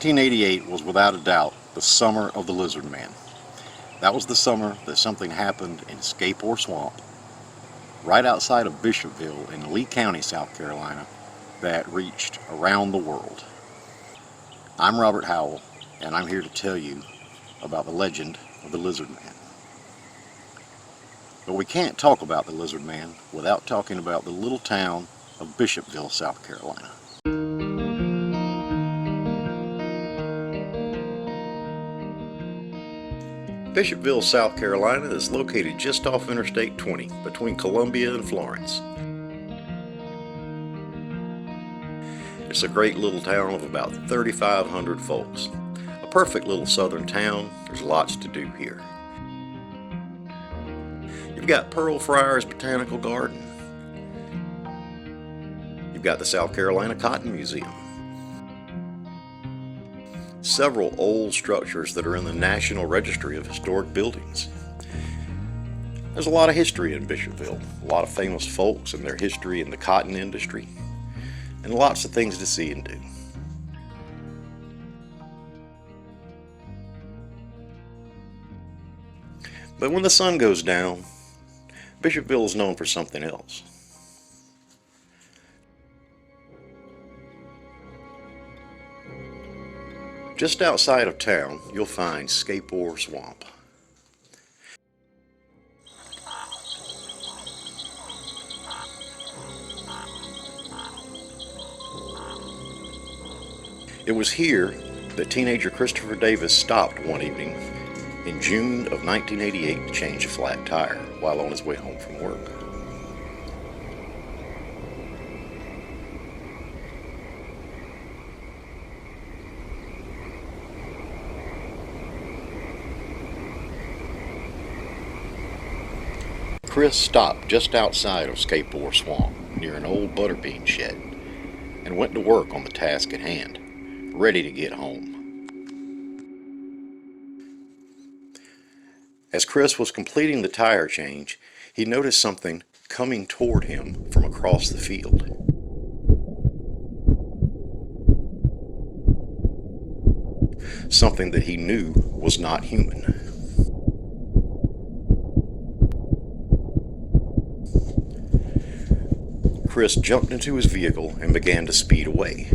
1988 was without a doubt the summer of the Lizard Man. That was the summer that something happened in Scape Swamp, right outside of Bishopville in Lee County, South Carolina, that reached around the world. I'm Robert Howell, and I'm here to tell you about the legend of the Lizard Man. But we can't talk about the Lizard Man without talking about the little town of Bishopville, South Carolina. Bishopville, South Carolina is located just off Interstate 20 between Columbia and Florence. It's a great little town of about 3,500 folks. A perfect little southern town. There's lots to do here. You've got Pearl Friars Botanical Garden. You've got the South Carolina Cotton Museum. Several old structures that are in the National Registry of Historic Buildings. There's a lot of history in Bishopville, a lot of famous folks and their history in the cotton industry, and lots of things to see and do. But when the sun goes down, Bishopville is known for something else. Just outside of town, you'll find Scape Swamp. It was here that teenager Christopher Davis stopped one evening in June of 1988 to change a flat tire while on his way home from work. Chris stopped just outside of Scape Swamp near an old butterbean shed and went to work on the task at hand, ready to get home. As Chris was completing the tire change, he noticed something coming toward him from across the field. Something that he knew was not human. Chris jumped into his vehicle and began to speed away.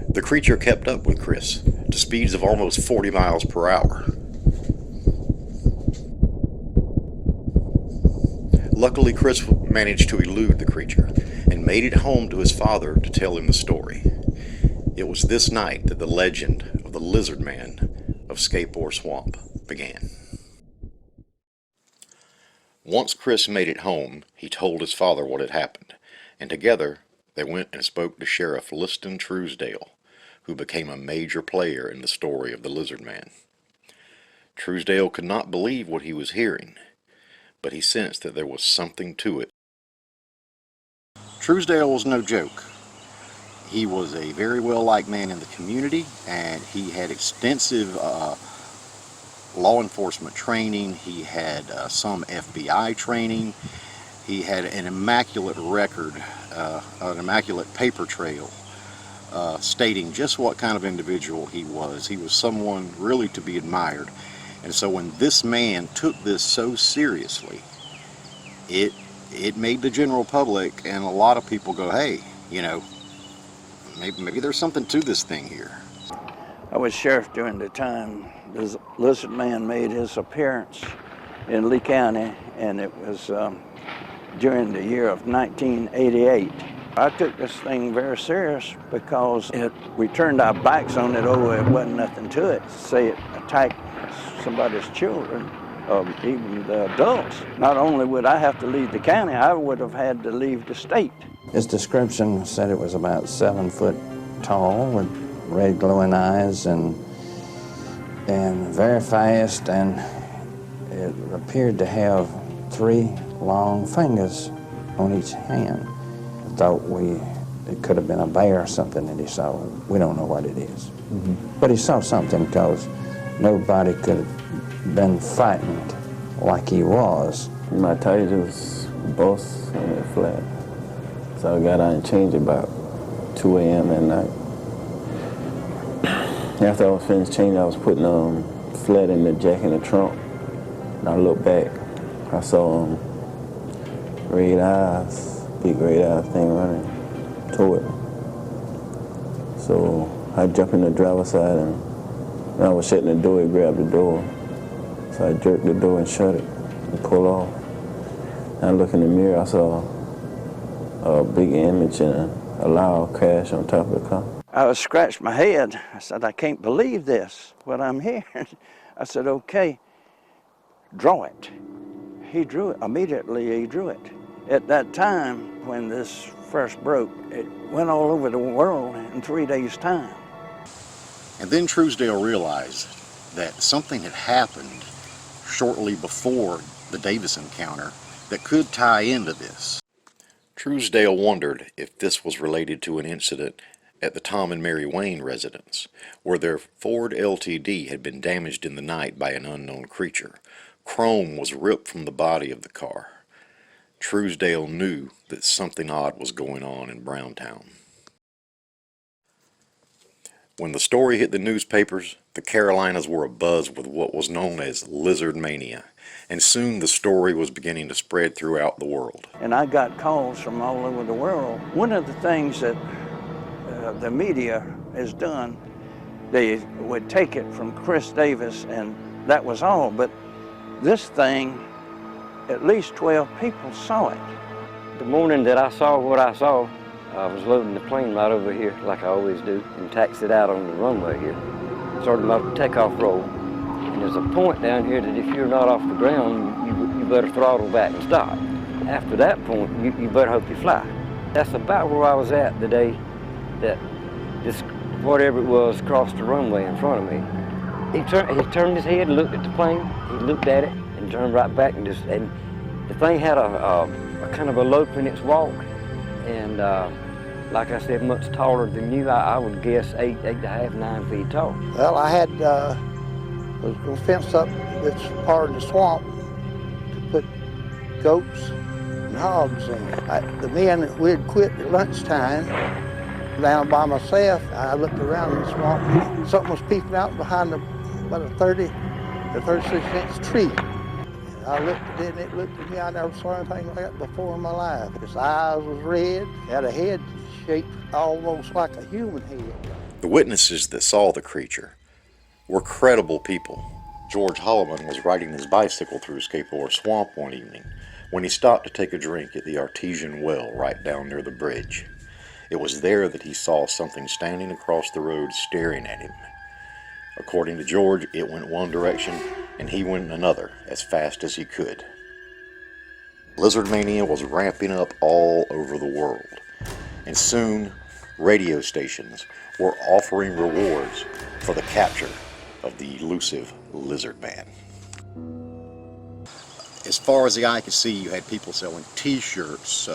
The creature kept up with Chris to speeds of almost 40 miles per hour. Luckily, Chris managed to elude the creature and made it home to his father to tell him the story. It was this night that the legend of the Lizard Man of Scape Swamp began. Once Chris made it home, he told his father what had happened, and together they went and spoke to Sheriff Liston Truesdale, who became a major player in the story of the Lizard Man. Truesdale could not believe what he was hearing, but he sensed that there was something to it. Truesdale was no joke. He was a very well-liked man in the community, and he had extensive law enforcement training. He had some FBI training. He had an immaculate record, an immaculate paper trail, stating just what kind of individual he was. He was someone really to be admired. And so when this man took this so seriously, it made the general public and a lot of people go, hey, you know, maybe there's something to this thing here. I was sheriff during the time the Lizard Man made his appearance in Lee County, and it was during the year of 1988. I took this thing very serious because we turned our backs on it. Oh, it wasn't nothing to it. Say it attacked somebody's children, or even the adults. Not only would I have to leave the county, I would have had to leave the state. His description said it was about 7 foot tall with red glowing eyes and very fast, and it appeared to have 3 long fingers on each hand. I thought it could have been a bear or something that he saw. We don't know what it is. Mm-hmm. But he saw something because nobody could have been frightened like he was. My tires was bust and it flat. So I got out and changed about 2 a.m. at night. After I was finished changing, I was putting flat in the jack in the trunk. And I looked back. I saw red eyes, big red eyes thing running toward me. So I jumped in the driver's side, and when I was shutting the door, he grabbed the door. So I jerked the door and shut it and pulled off. And I looked in the mirror, I saw a big image and a loud crash on top of the car. I scratched my head. I said, I can't believe this, what I'm hearing. I said, okay, draw it. He drew it. Immediately he drew it. At that time, when this first broke, it went all over the world in 3 days' time. And then Truesdale realized that something had happened shortly before the Davis encounter that could tie into this. Truesdale wondered if this was related to an incident at the Tom and Mary Wayne residence, where their Ford LTD had been damaged in the night by an unknown creature. Chrome was ripped from the body of the car. Truesdale knew that something odd was going on in Browntown. When the story hit the newspapers, the Carolinas were abuzz with what was known as Lizardmania, and soon the story was beginning to spread throughout the world. And I got calls from all over the world. One of the things that the media has done, they would take it from Chris Davis and that was all, but this thing, at least 12 people saw it. The morning that I saw what I saw, I was loading the plane right over here, like I always do, and taxied out on the runway here. Started my takeoff roll. And there's a point down here that if you're not off the ground, you better throttle back and stop. After that point, you better hope you fly. That's about where I was at the day that this, whatever it was, crossed the runway in front of me. He turned his head and looked at the plane. He looked at it and turned right back and the thing had a kind of a lope in its walk. And like I said, much taller than you. I would guess 8.5, 9 feet tall. Well, I had was going to fence up this part of the swamp to put goats and hogs in. The men, we had quit at lunchtime. Down by myself, I looked around in the swamp. Something was peeping out behind about a 30 to 36-inch tree. I looked at it and it looked at me. I never saw anything like that before in my life. His eyes was red, had a head shaped almost like a human head. The witnesses that saw the creature were credible people. George Holloman was riding his bicycle through Scape Swamp one evening when he stopped to take a drink at the artesian well right down near the bridge. It was there that he saw something standing across the road staring at him. According to George, it went one direction and he went in another as fast as he could. Lizardmania was ramping up all over the world, and soon radio stations were offering rewards for the capture of the elusive Lizard Man. As far as the eye could see, you had people selling t-shirts,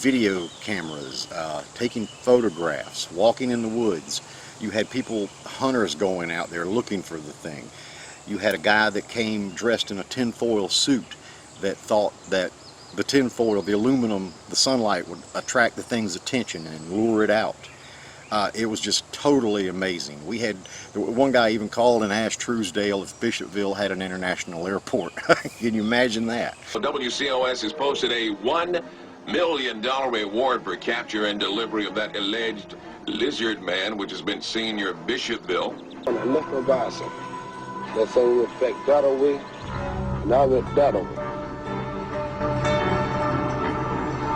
video cameras, taking photographs, walking in the woods. You had people, hunters, going out there looking for the thing. You had a guy that came dressed in a tinfoil suit that thought that the tinfoil, the aluminum, the sunlight would attract the thing's attention and lure it out. It was just totally amazing. We had one guy even called and asked Truesdale if Bishopville had an international airport. Can you imagine that? WCOS has posted a $1 million reward for capture and delivery of that alleged Lizard Man, which has been seen near Bishopville. On a little bicycle. That's how we affect that away, now that away.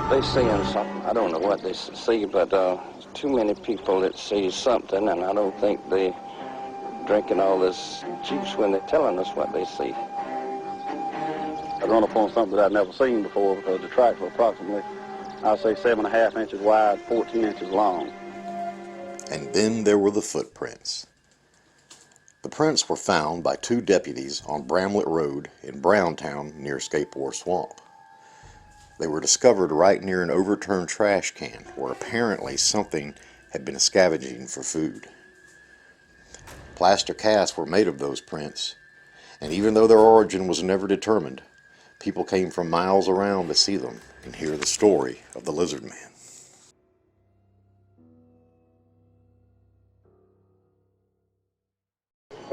They seeing something. I don't know what they see, but too many people that see something, and I don't think they drinking all this juice when they're telling us what they see. I run upon something that I've never seen before because the tracks were approximately, I'll say 7.5 inches wide, 14 inches long. And then there were the footprints. The prints were found by 2 deputies on Bramlett Road in Browntown near Scape Swamp. They were discovered right near an overturned trash can where apparently something had been scavenging for food. Plaster casts were made of those prints, and even though their origin was never determined, people came from miles around to see them and hear the story of the Lizard Man.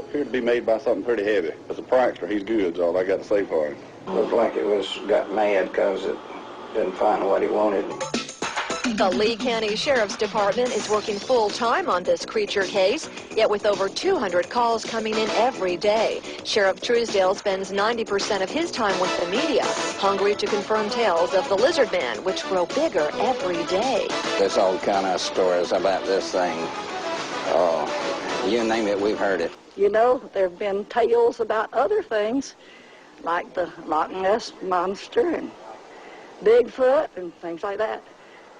Appeared to be made by something pretty heavy. As a prankster, he's good, is all I got to say for him. Looked like it got mad because it didn't find what he wanted. The Lee County Sheriff's Department is working full-time on this creature case, yet with over 200 calls coming in every day. Sheriff Truesdale spends 90% of his time with the media, hungry to confirm tales of the Lizard Man, which grow bigger every day. There's all kind of stories about this thing. You name it, we've heard it. You know, there have been tales about other things, like the Loch Ness Monster and Bigfoot and things like that.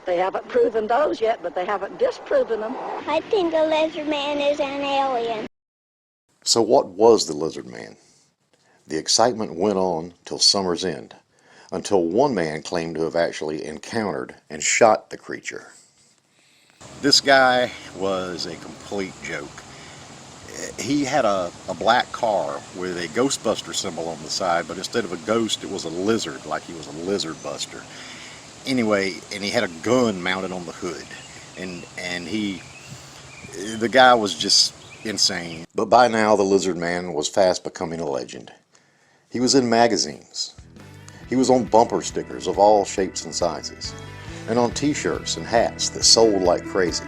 They haven't proven those yet, but they haven't disproven them. I think the Lizard Man is an alien. So what was the Lizard Man? The excitement went on till summer's end, until one man claimed to have actually encountered and shot the creature. This guy was a complete joke. He had a black car with a Ghostbuster symbol on the side, but instead of a ghost, it was a lizard, like he was a lizard buster. Anyway, and he had a gun mounted on the hood, and the guy was just insane. But by now, the Lizard Man was fast becoming a legend. He was in magazines. He was on bumper stickers of all shapes and sizes, and on t-shirts and hats that sold like crazy.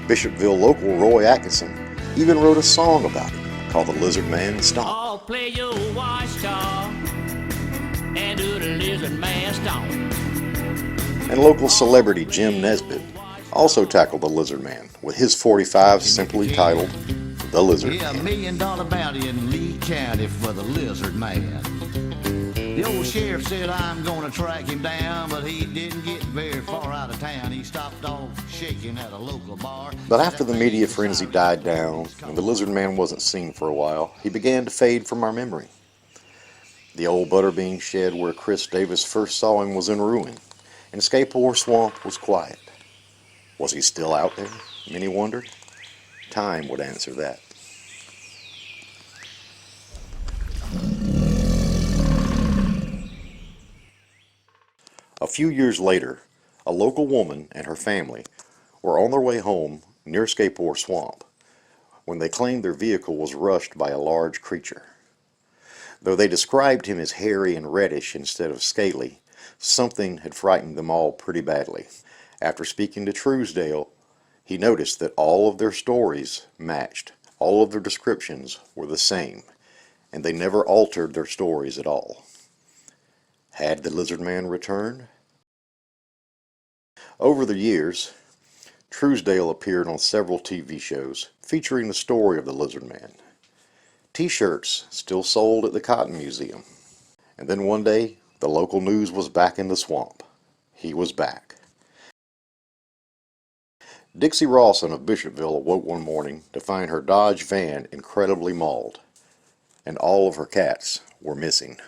Bishopville local Roy Atkinson even wrote a song about him called the Lizard Man Stomp. Oh, play your watchdog and do the Lizard Man Stomp. And local celebrity Jim Nesbitt also tackled the Lizard Man with his 45 simply titled The Lizard Yeah, Man. $1 million bounty in Lee County for the Lizard Man. The old sheriff said I'm gonna track him down, but he didn't get very far out of town. He stopped off shaking at a local bar. But after the media frenzy died down and the Lizard Man wasn't seen for a while, he began to fade from our memory. The old butterbean shed where Chris Davis first saw him was in ruin, and Scape Swamp was quiet. Was he still out there? Many wondered. Time would answer that. A few years later, a local woman and her family were on their way home near Scape Swamp when they claimed their vehicle was rushed by a large creature. Though they described him as hairy and reddish instead of scaly, something had frightened them all pretty badly. After speaking to Truesdale, he noticed that all of their stories matched. All of their descriptions were the same, and they never altered their stories at all. Had the Lizard Man returned? Over the years, Truesdale appeared on several TV shows featuring the story of the Lizard Man. T-shirts still sold at the Cotton Museum. And then one day, the local news was back in the swamp. He was back. Dixie Rawson of Bishopville awoke one morning to find her Dodge van incredibly mauled, and all of her cats were missing.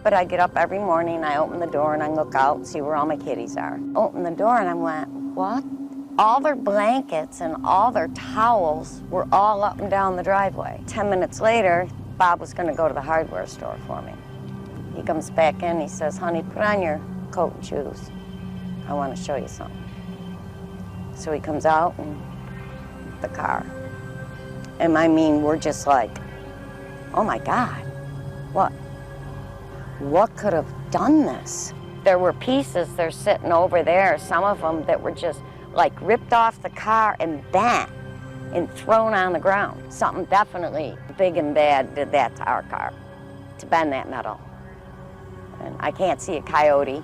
But I get up every morning, I open the door and I look out and see where all my kitties are. Open the door and I went, what? All their blankets and all their towels were all up and down the driveway. 10 minutes later, Bob was going to go to the hardware store for me. He comes back in, he says, honey, put on your coat and shoes. I want to show you something. So he comes out and the car. And I mean, we're just like, oh my God, what? What could have done this? There were pieces, they're sitting over there, some of them that were just like ripped off the car and bent and thrown on the ground. Something definitely big and bad did that to our car, to bend that metal. And I can't see a coyote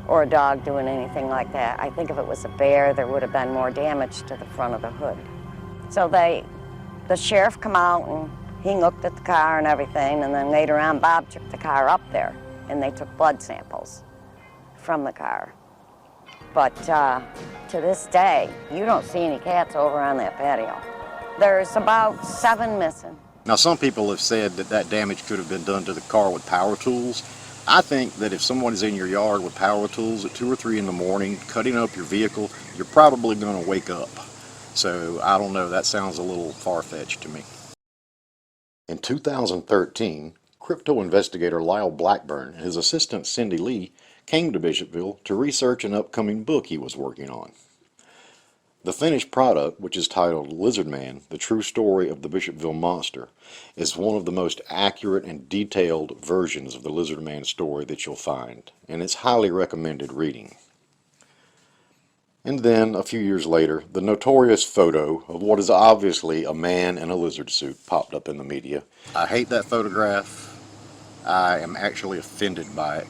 or a dog doing anything like that. I think if it was a bear, there would have been more damage to the front of the hood. So the sheriff come out and he looked at the car and everything, and then later on, Bob took the car up there, and they took blood samples from the car. But to this day, you don't see any cats over on that patio. There's about 7 missing. Now, some people have said that that damage could have been done to the car with power tools. I think that if someone is in your yard with power tools at 2 or 3 in the morning, cutting up your vehicle, you're probably going to wake up. So, I don't know, that sounds a little far-fetched to me. In 2013, crypto investigator Lyle Blackburn and his assistant Cindy Lee came to Bishopville to research an upcoming book he was working on. The finished product, which is titled Lizard Man, The True Story of the Bishopville Monster, is one of the most accurate and detailed versions of the Lizard Man story that you'll find, and it's highly recommended reading. And then, a few years later, the notorious photo of what is obviously a man in a lizard suit popped up in the media. I hate that photograph. I am actually offended by it.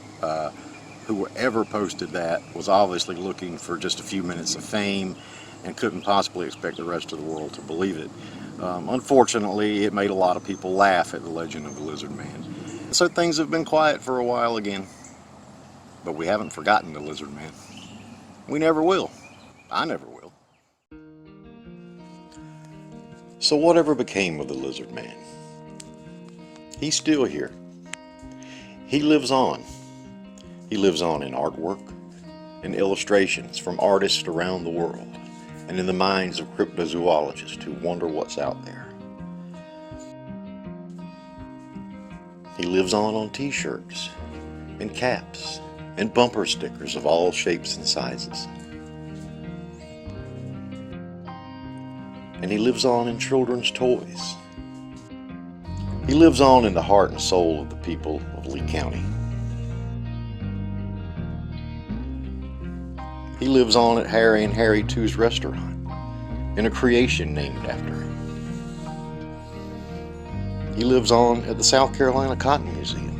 Whoever posted that was obviously looking for just a few minutes of fame and couldn't possibly expect the rest of the world to believe it. Unfortunately, it made a lot of people laugh at the legend of the Lizard Man. So things have been quiet for a while again. But we haven't forgotten the Lizard Man. We never will. I never will. So whatever became of the Lizard Man? He's still here. He lives on. He lives on in artwork and illustrations from artists around the world, and in the minds of cryptozoologists who wonder what's out there. He lives on t-shirts and caps and bumper stickers of all shapes and sizes. And he lives on in children's toys. He lives on in the heart and soul of the people of Lee County. He lives on at Harry and Harry 2's restaurant, in a creation named after him. He lives on at the South Carolina Cotton Museum.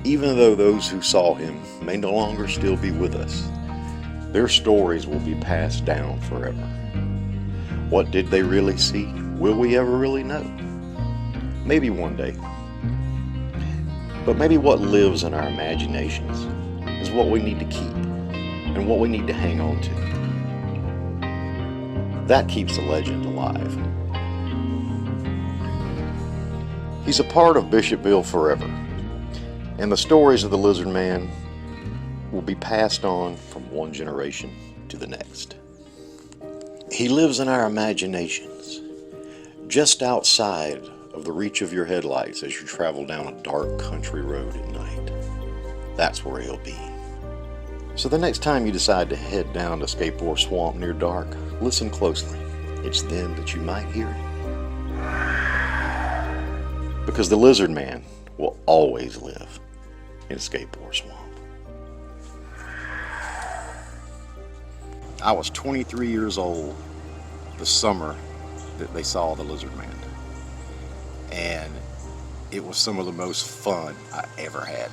Even though those who saw him may no longer still be with us, their stories will be passed down forever. What did they really see? Will we ever really know? Maybe one day. But maybe what lives in our imaginations is what we need to keep and what we need to hang on to. That keeps the legend alive. He's a part of Bishopville forever, and the stories of the Lizard Man will be passed on from one generation to the next. He lives in our imaginations, just outside of the reach of your headlights as you travel down a dark country road at night. That's where he'll be. So the next time you decide to head down to Scape Swamp near dark, listen closely. It's then that you might hear it. Because the Lizard Man will always live in Scape Swamp. I was 23 years old the summer that they saw the Lizard Man. And it was some of the most fun I ever had.